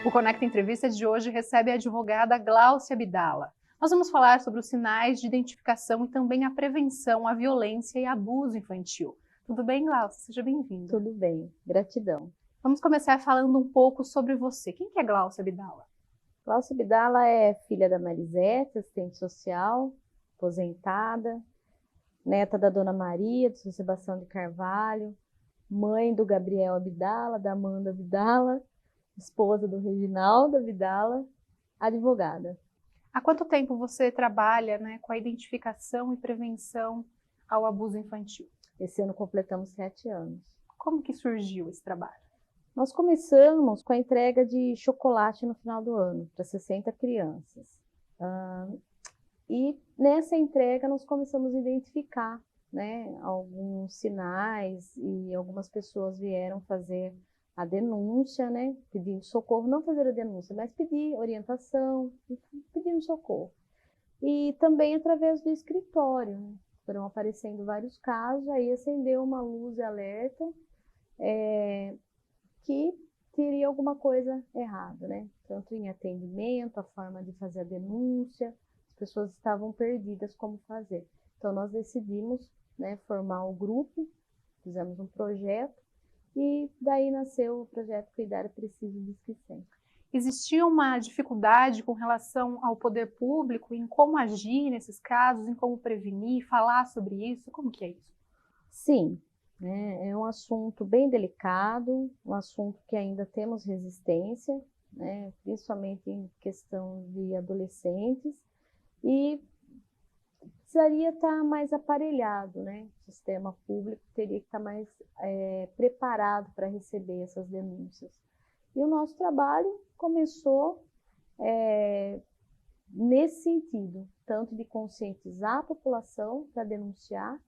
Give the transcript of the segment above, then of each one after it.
O Conecta Entrevista de hoje recebe a advogada Gláucia Abdala. Nós vamos falar sobre os sinais de identificação e também a prevenção à violência e abuso infantil. Tudo bem, Gláucia? Seja bem-vinda. Tudo bem, gratidão. Vamos começar falando um pouco sobre você. Quem que é Gláucia Abdala? Gláucia Abdala é filha da Marisete, assistente social, aposentada, neta da Dona Maria, de São Sebastião de Carvalho, mãe do Gabriel Abdala, da Amanda Abdala, esposa do Reginaldo Abdala, advogada. Há quanto tempo você trabalha, com a identificação e prevenção ao abuso infantil? Esse ano completamos 7 anos. Como que surgiu esse trabalho? Nós começamos com a entrega de chocolate no final do ano, para 60 crianças. E nessa entrega nós começamos a identificar, alguns sinais, e algumas pessoas vieram fazer a denúncia, pedindo socorro, não fazer a denúncia, mas pedir orientação, pedindo socorro. E também através do escritório, foram aparecendo vários casos, aí acendeu uma luz de alerta que teria alguma coisa errada, tanto em atendimento, a forma de fazer a denúncia, as pessoas estavam perdidas como fazer. Então nós decidimos formar o grupo, fizemos um projeto, e daí nasceu o projeto Cuidar é Preciso Disque 100. Existia uma dificuldade com relação ao poder público em como agir nesses casos, em como prevenir, falar sobre isso? Como que é isso? Sim, é um assunto bem delicado, um assunto que ainda temos resistência, principalmente em questão de adolescentes, e precisaria estar mais aparelhado, O sistema público teria que estar mais preparado para receber essas denúncias. E o nosso trabalho começou nesse sentido, tanto de conscientizar a população para denunciar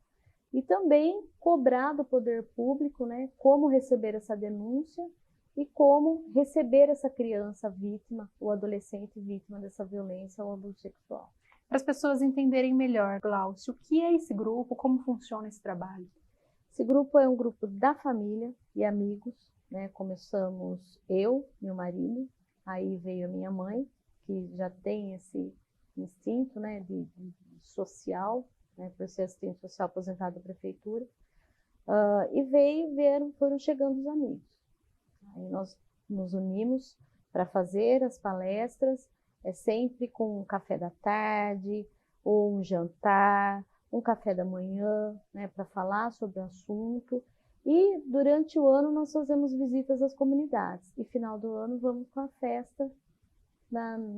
e também cobrar do poder público, como receber essa denúncia e como receber essa criança vítima ou adolescente vítima dessa violência ou abuso sexual. Para as pessoas entenderem melhor, Gláucia, o que é esse grupo, como funciona esse trabalho? Esse grupo é um grupo da família e amigos, Começamos eu, meu marido, aí veio a minha mãe, que já tem esse instinto, de social, por ser assistente social aposentada da prefeitura, e foram chegando os amigos. Aí nós nos unimos para fazer as palestras, sempre com um café da tarde, ou um jantar, um café da manhã, para falar sobre o assunto. E durante o ano nós fazemos visitas às comunidades. E final do ano vamos com a festa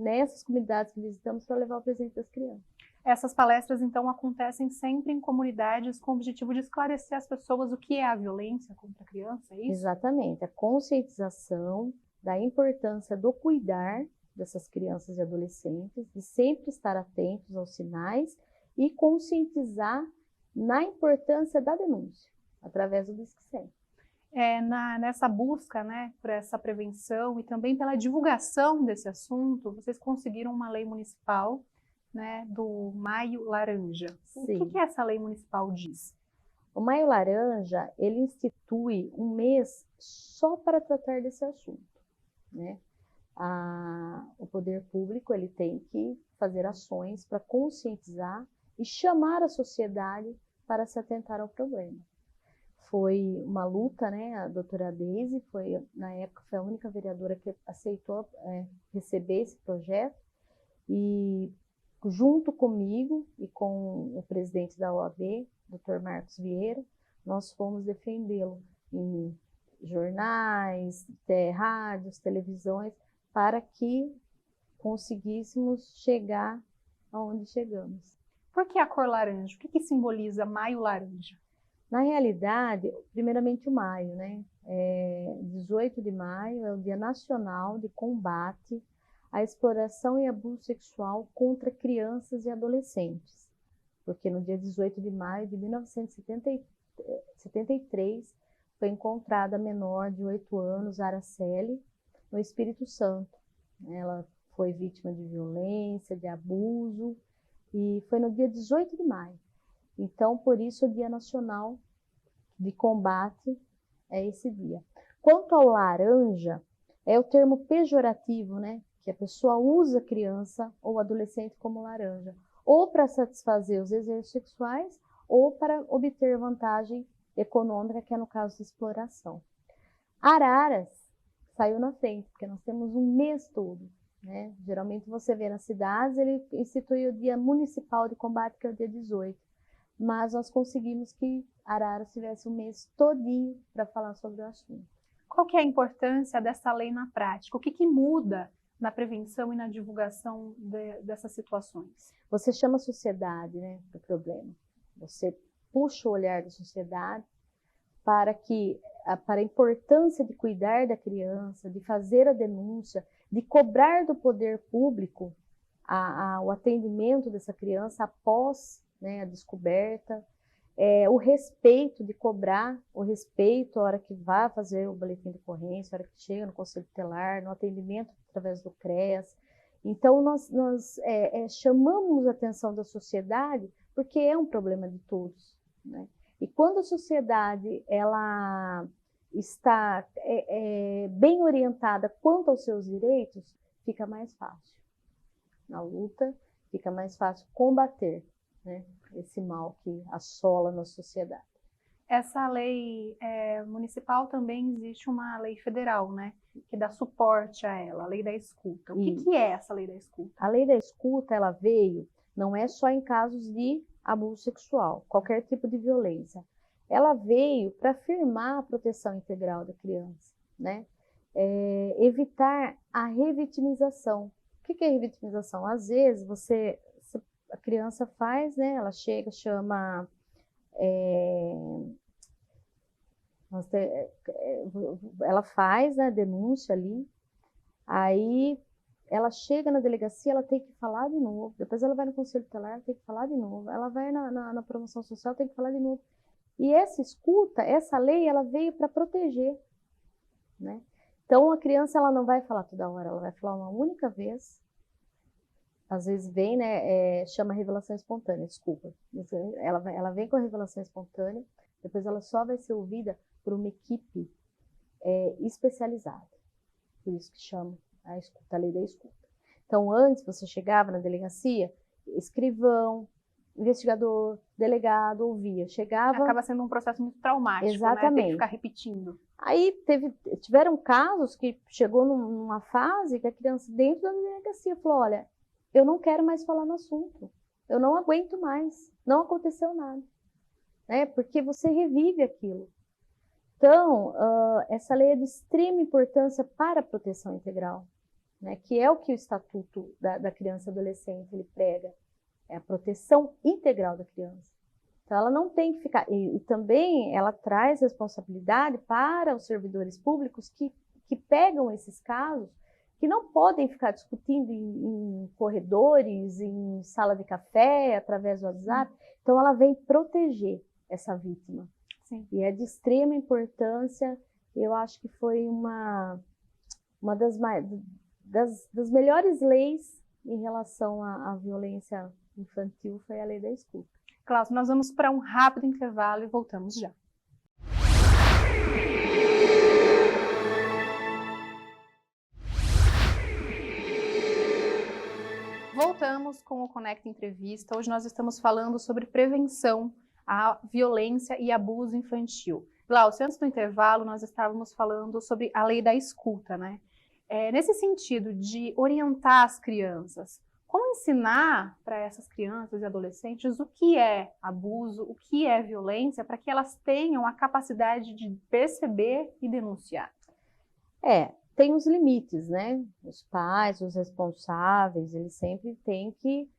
nessas comunidades que visitamos para levar o presente das crianças. Essas palestras, então, acontecem sempre em comunidades com o objetivo de esclarecer às pessoas o que é a violência contra a criança, é isso? Exatamente, a conscientização da importância do cuidar dessas crianças e adolescentes, de sempre estar atentos aos sinais e conscientizar na importância da denúncia, através do Disque 100. Nessa busca, por essa prevenção e também pela divulgação desse assunto, vocês conseguiram uma lei municipal, do Maio Laranja. Sim. O que essa lei municipal diz? O Maio Laranja, ele institui um mês só para tratar desse assunto, O poder público ele tem que fazer ações para conscientizar e chamar a sociedade para se atentar ao problema. Foi uma luta, a doutora Deise, na época foi a única vereadora que aceitou receber esse projeto, e junto comigo e com o presidente da OAB, Dr. Marcos Vieira, nós fomos defendê-lo em jornais, rádios, televisões, para que conseguíssemos chegar aonde chegamos. Por que a cor laranja? O que simboliza Maio Laranja? Na realidade, primeiramente o maio, 18 de maio é o Dia Nacional de Combate à Exploração e Abuso Sexual contra Crianças e Adolescentes. Porque no dia 18 de maio de 1973 foi encontrada a menor de 8 anos, Araceli, no Espírito Santo. Ela foi vítima de violência, de abuso, e foi no dia 18 de maio. Então, por isso, o Dia Nacional de Combate é esse dia. Quanto ao laranja, é o termo pejorativo, né? Que a pessoa usa criança ou adolescente como laranja, ou para satisfazer os desejos sexuais, ou para obter vantagem econômica, que é no caso de exploração. Araras saiu na frente, porque nós temos um mês todo, né? Geralmente você vê nas cidades, ele instituiu o Dia Municipal de Combate, que é o dia 18, mas nós conseguimos que Araras tivesse um mês todinho para falar sobre o assunto. Qual que é a importância dessa lei na prática? O que muda na prevenção e na divulgação dessas situações? Você chama a sociedade, né, do problema. Você puxa o olhar da sociedade para a importância de cuidar da criança, de fazer a denúncia, de cobrar do poder público o atendimento dessa criança após, né, a descoberta, o respeito, de cobrar o respeito a hora que vai fazer o boletim de ocorrência, a hora que chega no conselho tutelar, no atendimento através do CREAS. Então, nós chamamos a atenção da sociedade porque é um problema de todos, né? E quando a sociedade ela está bem orientada quanto aos seus direitos, fica mais fácil. Na luta, fica mais fácil combater, né, esse mal que assola na sociedade. Essa lei municipal também existe uma lei federal, né, que dá suporte a ela, a lei da escuta. O que é essa lei da escuta? A lei da escuta, ela veio, não é só em casos de abuso sexual, qualquer tipo de violência. Ela veio para afirmar a proteção integral da criança, né? Evitar a revitimização. O que é revitimização? Às vezes a criança faz, né? Ela chega, chama ela faz a denúncia ali, aí ela chega na delegacia, ela tem que falar de novo, depois ela vai no conselho tutelar, ela tem que falar de novo, ela vai na promoção social, tem que falar de novo. E essa escuta, essa lei, ela veio para proteger, né? Então a criança, ela não vai falar toda hora, ela vai falar uma única vez. Às vezes vem, né, chama revelação espontânea, desculpa. Ela vem com a revelação espontânea, depois ela só vai ser ouvida por uma equipe especializada. Por isso que chama a escuta, a lei da escuta. Então, antes você chegava na delegacia, escrivão, investigador, delegado, ouvia. Chegava... Acaba sendo um processo muito traumático, exatamente, né? Tem que ficar repetindo. Aí tiveram casos que chegou numa fase que a criança dentro da delegacia falou, olha, eu não quero mais falar no assunto, eu não aguento mais, não aconteceu nada, né? Porque você revive aquilo. Então, essa lei é de extrema importância para a proteção integral, né? Que é o que o Estatuto da Criança e Adolescente ele prega, é a proteção integral da criança. Então, ela não tem que ficar... E também ela traz responsabilidade para os servidores públicos que pegam esses casos, que não podem ficar discutindo em corredores, em sala de café, através do WhatsApp. Então, ela vem proteger essa vítima. Sim. E é de extrema importância. Eu acho que foi uma das melhores leis em relação à violência infantil, foi a lei da escuta. Cláudia, nós vamos para um rápido intervalo e voltamos já. Voltamos com o Conecta Entrevista. Hoje nós estamos falando sobre prevenção à violência e abuso infantil. Glaucia, antes do intervalo nós estávamos falando sobre a lei da escuta, né? Nesse sentido de orientar as crianças, como ensinar para essas crianças e adolescentes o que é abuso, o que é violência, para que elas tenham a capacidade de perceber e denunciar? Tem os limites, né? Os pais, os responsáveis, eles sempre têm que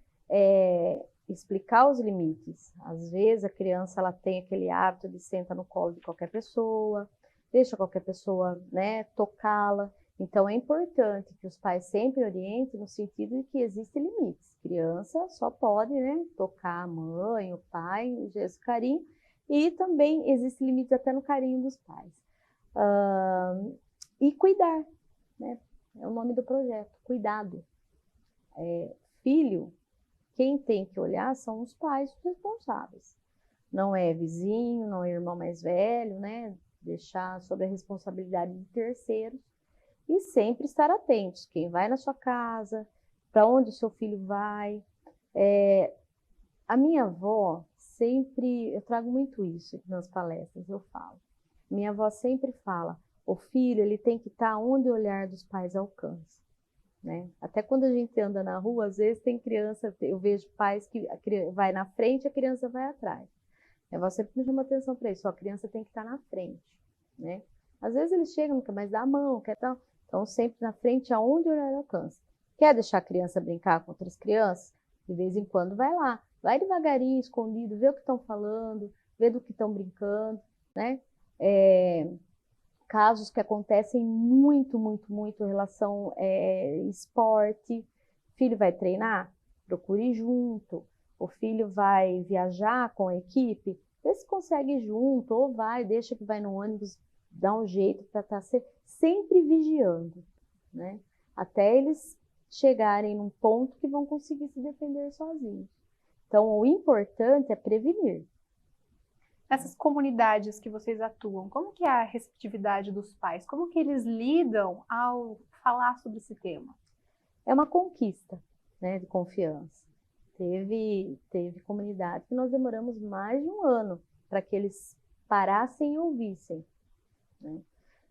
explicar os limites. Às vezes a criança ela tem aquele hábito de sentar no colo de qualquer pessoa, deixa qualquer pessoa, né, tocá-la. Então, é importante que os pais sempre orientem no sentido de que existem limites. Criança só pode, né, tocar a mãe, o pai, o gesto de carinho, e também existem limites até no carinho dos pais. E cuidar, né? É o nome do projeto, cuidado. Filho, quem tem que olhar são os pais, os responsáveis. Não é vizinho, não é irmão mais velho, né? Deixar sob a responsabilidade de terceiros. E sempre estar atentos, quem vai na sua casa, para onde o seu filho vai. A minha avó sempre, eu trago muito isso nas palestras, eu falo. Minha avó sempre fala, o filho ele tem que estar onde o olhar dos pais alcança. Né? Até quando a gente anda na rua, às vezes tem criança, eu vejo pais que vai na frente e a criança vai atrás. A avó sempre me chama atenção para isso, a criança tem que estar na frente. Né? Às vezes eles chegam, não quer mais dar a mão, quer tal. Então, sempre na frente, aonde o olhar alcança. Quer deixar a criança brincar com outras crianças? De vez em quando vai lá. Vai devagarinho, escondido, vê o que estão falando, vê do que estão brincando, né? Casos que acontecem muito em relação esporte. Filho vai treinar? Procure ir junto. O filho vai viajar com a equipe? Vê se consegue ir junto, ou deixa que vai no ônibus, dá um jeito para estar sempre vigiando, né? Até eles chegarem num ponto que vão conseguir se defender sozinhos. Então, o importante é prevenir. Nessas comunidades que vocês atuam, como que é a receptividade dos pais? Como que eles lidam ao falar sobre esse tema? É uma conquista, né, de confiança. Teve comunidade que nós demoramos mais de 1 ano para que eles parassem e ouvissem. Né?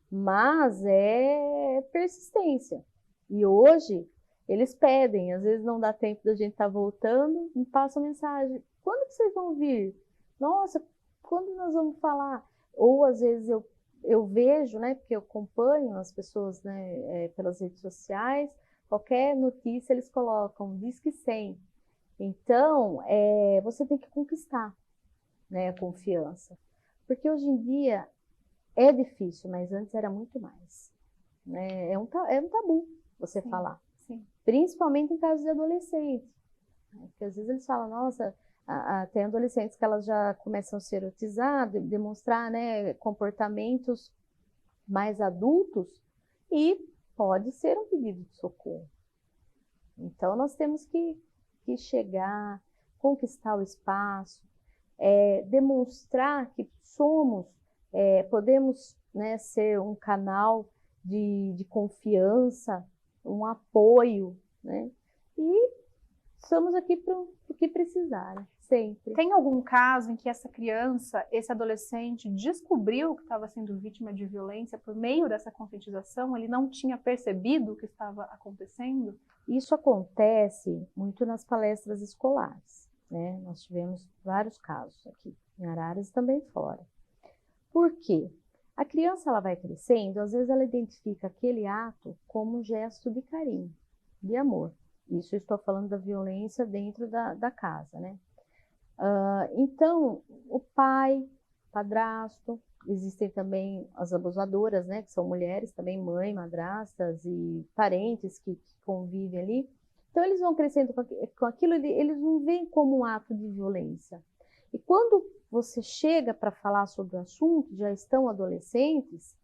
Mas é persistência. E hoje eles pedem, às vezes não dá tempo da gente estar voltando, me passam mensagem: quando que vocês vão vir? Nossa, quando nós vamos falar? Ou às vezes eu vejo, né, porque eu acompanho as pessoas, né, pelas redes sociais, qualquer notícia eles colocam, diz que 100. Então, você tem que conquistar, né, a confiança. Porque hoje em dia é difícil, mas antes era muito mais. Né? É um tabu você falar. Sim. Principalmente em casos de adolescentes. Né? Porque às vezes eles falam, nossa, tem adolescentes que elas já começam a se erotizar, demonstrar, né, comportamentos mais adultos, e pode ser um pedido de socorro. Então nós temos que chegar, conquistar o espaço, demonstrar que podemos, né, ser um canal de confiança, um apoio, né? E estamos aqui para o que precisar, sempre. Tem algum caso em que essa criança, esse adolescente, descobriu que estava sendo vítima de violência por meio dessa conscientização? Ele não tinha percebido o que estava acontecendo? Isso acontece muito nas palestras escolares, né? Nós tivemos vários casos aqui, em Araras e também fora. Por quê? A criança ela vai crescendo, às vezes ela identifica aquele ato como um gesto de carinho, de amor. Isso eu estou falando da violência dentro da casa, né? Então, o pai, padrasto, existem também as abusadoras, né? Que são mulheres também, mãe, madrastas e parentes que convivem ali. Então, eles vão crescendo com aquilo, eles não veem como um ato de violência. E quando você chega para falar sobre o assunto, já estão adolescentes,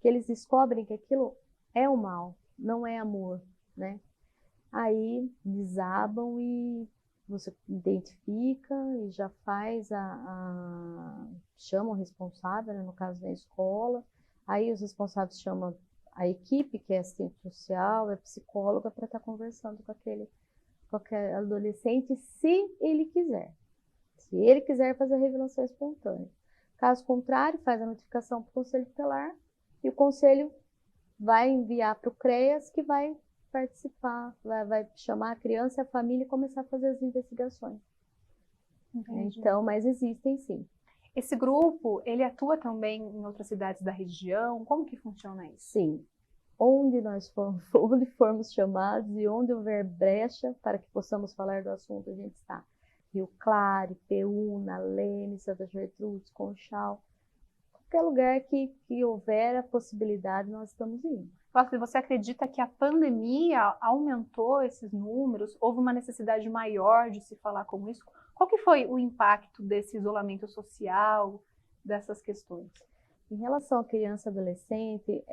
que eles descobrem que aquilo é o mal, não é amor, né? Aí desabam e você identifica e já faz chama o responsável, né, no caso da escola. Aí os responsáveis chamam a equipe, que é assistente social, é psicóloga, para estar conversando com aquele adolescente, se ele quiser. Se ele quiser fazer a revelação espontânea. Caso contrário, faz a notificação para o Conselho Tutelar e o Conselho vai enviar para o CREAS, que vai participar, vai chamar a criança e a família e começar a fazer as investigações. Entendi. Então, mas existem sim. Esse grupo, ele atua também em outras cidades da região? Como que funciona isso? Sim. Onde formos chamados e onde houver brecha para que possamos falar do assunto, a gente está. Rio Claro, Peúna, Leme, Santa Gertrudes, Conchal. Qualquer lugar que houver a possibilidade, nós estamos indo. Você acredita que a pandemia aumentou esses números? Houve uma necessidade maior de se falar como isso? Qual que foi o impacto desse isolamento social, dessas questões? Em relação à criança e adolescente,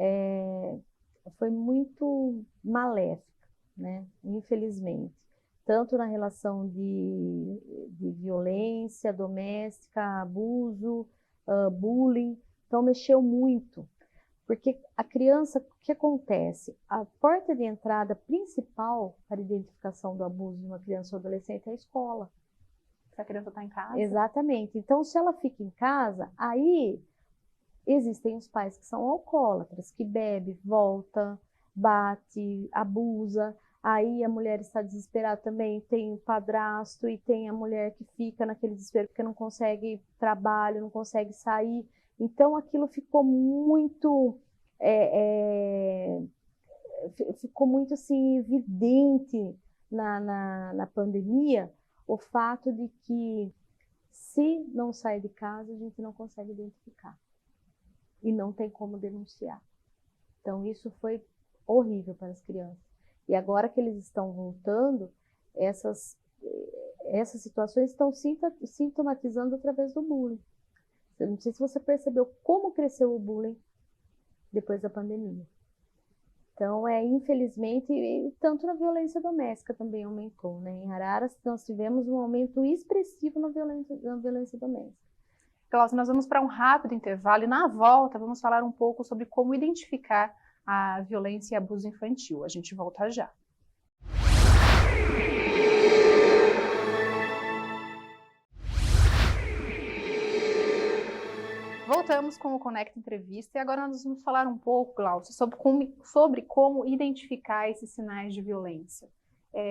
foi muito maléfica, né? Infelizmente. Tanto na relação de violência doméstica, abuso, bullying. Então, mexeu muito. Porque a criança, o que acontece? A porta de entrada principal para a identificação do abuso de uma criança ou adolescente é a escola. Se a criança está em casa. Exatamente. Então, se ela fica em casa, aí existem os pais que são alcoólatras, que bebe, volta, bate, abusa. Aí a mulher está desesperada também, tem o padrasto e tem a mulher que fica naquele desespero porque não consegue trabalho, não consegue sair. Então aquilo ficou muito, ficou muito assim, evidente na pandemia, o fato de que se não sai de casa, a gente não consegue identificar e não tem como denunciar. Então isso foi horrível para as crianças. E agora que eles estão voltando, essas situações estão sintomatizando através do bullying. Eu não sei se você percebeu como cresceu o bullying depois da pandemia. Então, infelizmente, tanto na violência doméstica também aumentou, né? Em Araras, nós tivemos um aumento expressivo na violência doméstica. Cláudia, nós vamos para um rápido intervalo e na volta vamos falar um pouco sobre como identificar a violência e abuso infantil. A gente volta já. Voltamos com o Conecta Entrevista e agora nós vamos falar um pouco, Glaucia, sobre como identificar esses sinais de violência.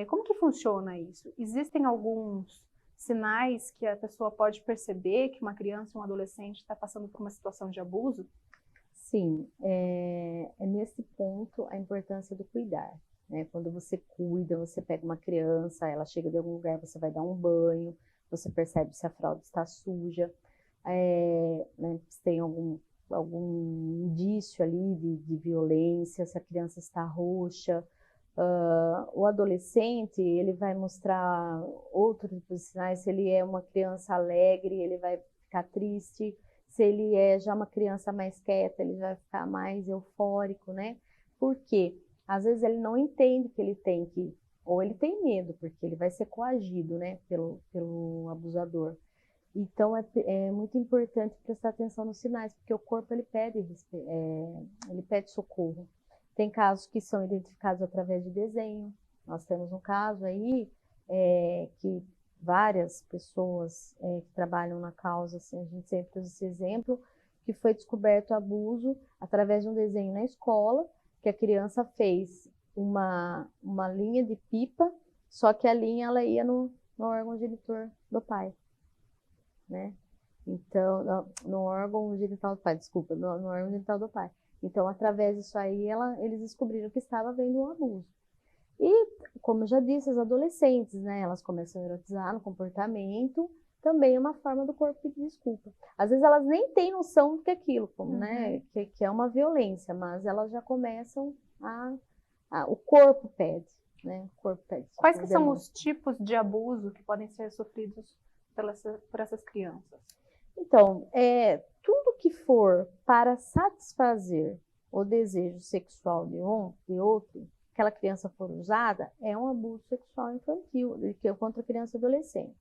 Como que funciona isso? Existem alguns sinais que a pessoa pode perceber que uma criança ou um adolescente está passando por uma situação de abuso? Sim, é nesse ponto a importância do cuidar, né? Quando você cuida, você pega uma criança, ela chega de algum lugar, você vai dar um banho, você percebe se a fralda está suja, né, se tem algum indício ali de violência, se a criança está roxa. O adolescente, ele vai mostrar outros sinais, se ele é uma criança alegre, ele vai ficar triste. Se ele é já uma criança mais quieta, ele vai ficar mais eufórico, né? Por quê? Às vezes ele não entende que ele tem que, ou ele tem medo, porque ele vai ser coagido, né, pelo abusador. Então é muito importante prestar atenção nos sinais, porque o corpo ele pede socorro. Tem casos que são identificados através de desenho. Nós temos um caso aí que várias pessoas que trabalham na causa, assim, a gente sempre usa esse exemplo, que foi descoberto abuso através de um desenho na escola, que a criança fez uma linha de pipa, só que a linha ela ia no órgão genitor do pai, né? Então, no órgão genital do pai, desculpa, no órgão genital do pai. Então, através disso aí, eles descobriram que estava havendo um abuso. E, como eu já disse, as adolescentes, né, elas começam a erotizar no comportamento, também é uma forma do corpo pedir desculpa. Às vezes elas nem têm noção do que é aquilo, né, que é uma violência, mas elas já começam o corpo pede, né, o corpo pede. Quais que são os tipos de abuso que podem ser sofridos por essas crianças? Então, tudo que for para satisfazer o desejo sexual de outro, aquela criança for usada, é um abuso sexual infantil, contra criança e adolescente.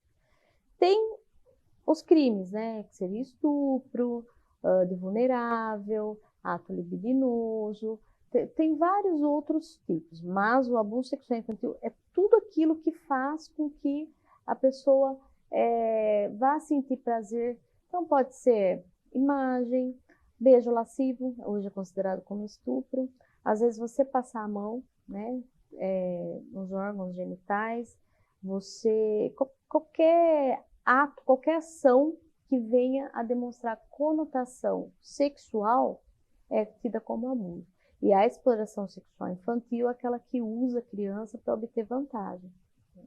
Tem os crimes, né, que seria estupro, de vulnerável, ato libidinoso, tem vários outros tipos, mas o abuso sexual infantil é tudo aquilo que faz com que a pessoa vá sentir prazer. Então pode ser imagem, beijo lascivo, hoje é considerado como estupro, às vezes você passar a mão, né, nos órgãos genitais, qualquer ato, qualquer ação que venha a demonstrar conotação sexual é tida como abuso. E a exploração sexual infantil é aquela que usa a criança para obter vantagem.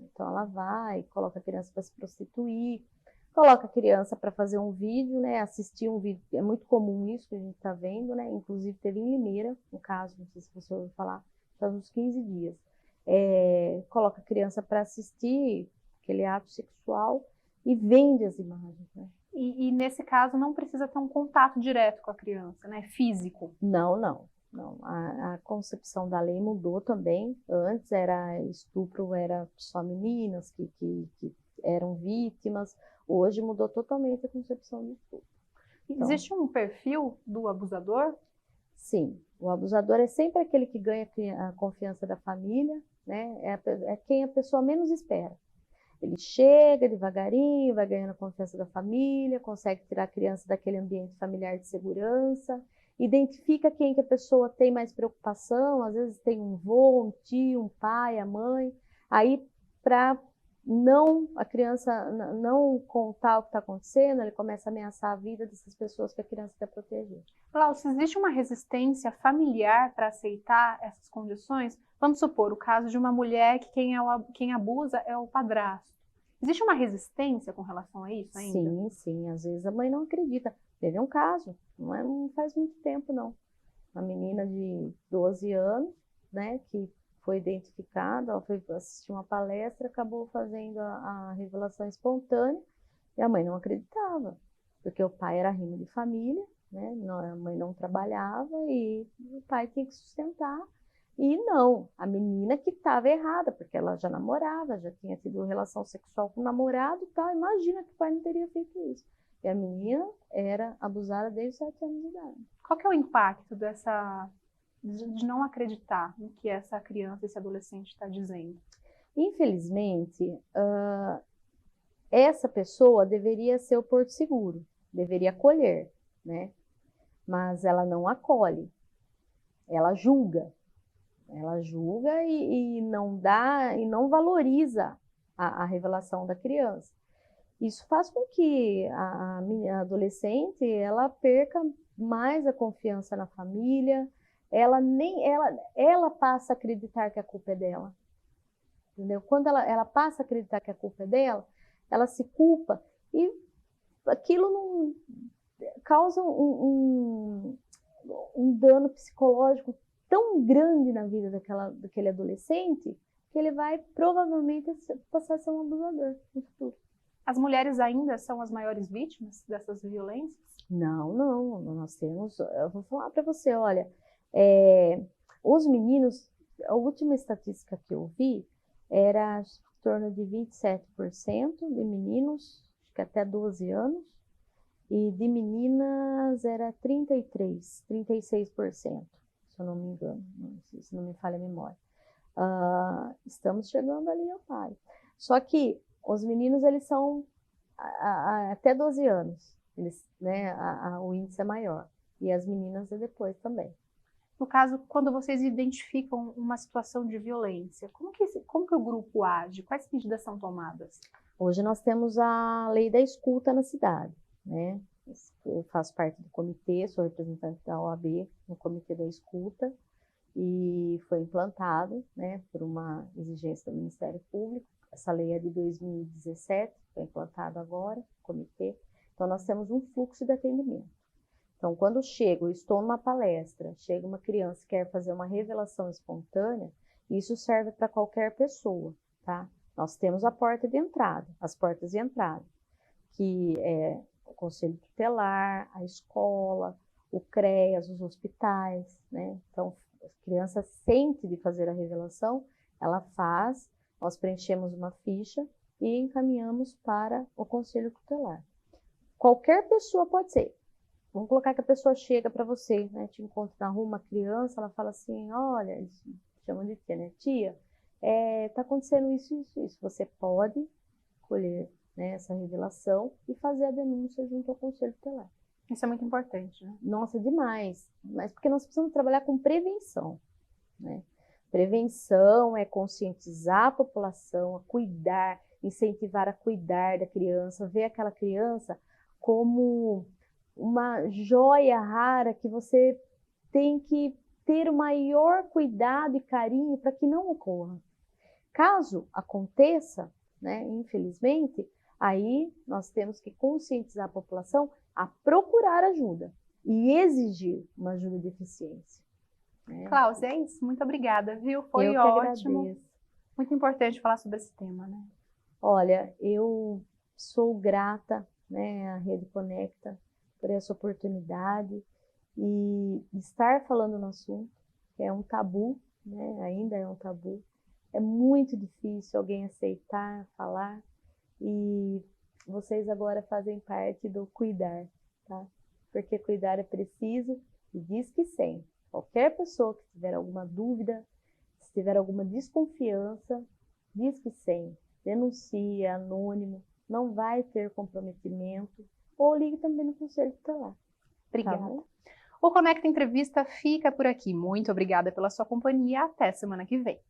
Então ela vai, coloca a criança para se prostituir, coloca a criança para fazer um vídeo, né, assistir um vídeo, é muito comum isso que a gente está vendo, né, inclusive teve em Limeira, um caso, não sei se você ouviu falar, faz uns 15 dias, coloca a criança para assistir aquele ato sexual e vende as imagens, né. E nesse caso não precisa ter um contato direto com a criança, né, físico? Não. A concepção da lei mudou também, antes era estupro, era só meninas que eram vítimas. Hoje mudou totalmente a concepção de estupro. Então, existe um perfil do abusador? Sim, o abusador é sempre aquele que ganha a confiança da família, né? É quem a pessoa menos espera. Ele chega devagarinho, vai ganhando a confiança da família, consegue tirar a criança daquele ambiente familiar de segurança, identifica quem que a pessoa tem mais preocupação, às vezes tem um vô, um tio, um pai, a mãe, aí para não a criança não contar o que está acontecendo, ele começa a ameaçar a vida dessas pessoas que a criança quer proteger. Glaucia, existe uma resistência familiar para aceitar essas condições? Vamos supor o caso de uma mulher que quem abusa é o padrasto. Existe uma resistência com relação a isso ainda? Sim, sim, às vezes a mãe não acredita. Teve um caso, não faz muito tempo não. Uma menina de 12 anos, né, que foi identificada, ela foi assistir uma palestra, acabou fazendo a revelação espontânea, e a mãe não acreditava, porque o pai era rimo de família, né, a mãe não trabalhava e o pai tinha que sustentar. E não, a menina que estava errada, porque ela já namorava, já tinha tido relação sexual com o namorado e tal. Imagina que o pai não teria feito isso. E a menina era abusada desde 7 anos de idade. Qual que é o impacto de não acreditar no que essa criança, esse adolescente está dizendo? Infelizmente, essa pessoa deveria ser o porto seguro, deveria acolher, né? Mas ela não acolhe, ela julga. Ela julga e não dá e não valoriza a revelação da criança. Isso faz com que a adolescente ela perca mais a confiança na família. Ela passa a acreditar que a culpa é dela, entendeu? Quando ela passa a acreditar que a culpa é dela, ela se culpa e aquilo não causa um dano psicológico tão grande na vida daquele adolescente que ele vai provavelmente passar a ser um abusador no futuro. As mulheres ainda são as maiores vítimas dessas violências? Não, nós temos, eu vou falar para você, olha, os meninos, a última estatística que eu vi era em torno de 27% de meninos, acho que até 12 anos, e de meninas era 36%. Se eu não me engano, se não me falha a memória. Estamos chegando ali ao pai. Só que os meninos, eles são até 12 anos, né, o índice é maior. E as meninas é depois também. No caso, quando vocês identificam uma situação de violência, como que o grupo age? Quais medidas são tomadas? Hoje nós temos a lei da escuta na cidade, né? Eu faço parte do comitê, sou representante da OAB no comitê da escuta e foi implantado, né, por uma exigência do Ministério Público. Essa lei é de 2017, foi implantado agora, comitê. Então nós temos um fluxo de atendimento. Então quando eu estou numa palestra, chega uma criança e quer fazer uma revelação espontânea, isso serve para qualquer pessoa, tá? Nós temos a porta de entrada, as portas de entrada, que é o Conselho Tutelar, a escola, o CREAS, os hospitais, né? Então, a criança sente de fazer a revelação, ela faz, nós preenchemos uma ficha e encaminhamos para o Conselho Tutelar. Qualquer pessoa pode ser. Vamos colocar que a pessoa chega para você, né? Te encontra na rua uma criança, ela fala assim, olha, eles chamam de tia, né? Tia, tá acontecendo isso, isso, isso. Você pode colher, né, essa revelação e fazer a denúncia junto ao Conselho Tutelar. Isso é muito importante, né? Nossa, demais. Mas porque nós precisamos trabalhar com prevenção, né? Prevenção é conscientizar a população, a cuidar, incentivar a cuidar da criança, ver aquela criança como uma joia rara que você tem que ter o maior cuidado e carinho para que não ocorra. Caso aconteça, né, infelizmente, aí nós temos que conscientizar a população a procurar ajuda e exigir uma ajuda de eficiência. Né? Cláudia, é isso. Muito obrigada, viu? Foi Eu que ótimo. agradeço. Muito importante falar sobre esse tema, né? Olha, eu sou grata, né, à Rede Conecta por essa oportunidade e estar falando no assunto, que é um tabu, né, ainda é um tabu. É muito difícil alguém aceitar, falar, e vocês agora fazem parte do cuidar, tá? Porque cuidar é preciso e diz que sempre. Qualquer pessoa que tiver alguma dúvida, se tiver alguma desconfiança, diz que sim, denuncie, é anônimo, não vai ter comprometimento, ou ligue também no conselho tutelar. Obrigada. Tá bom? O Conecta Entrevista fica por aqui. Muito obrigada pela sua companhia. Até semana que vem.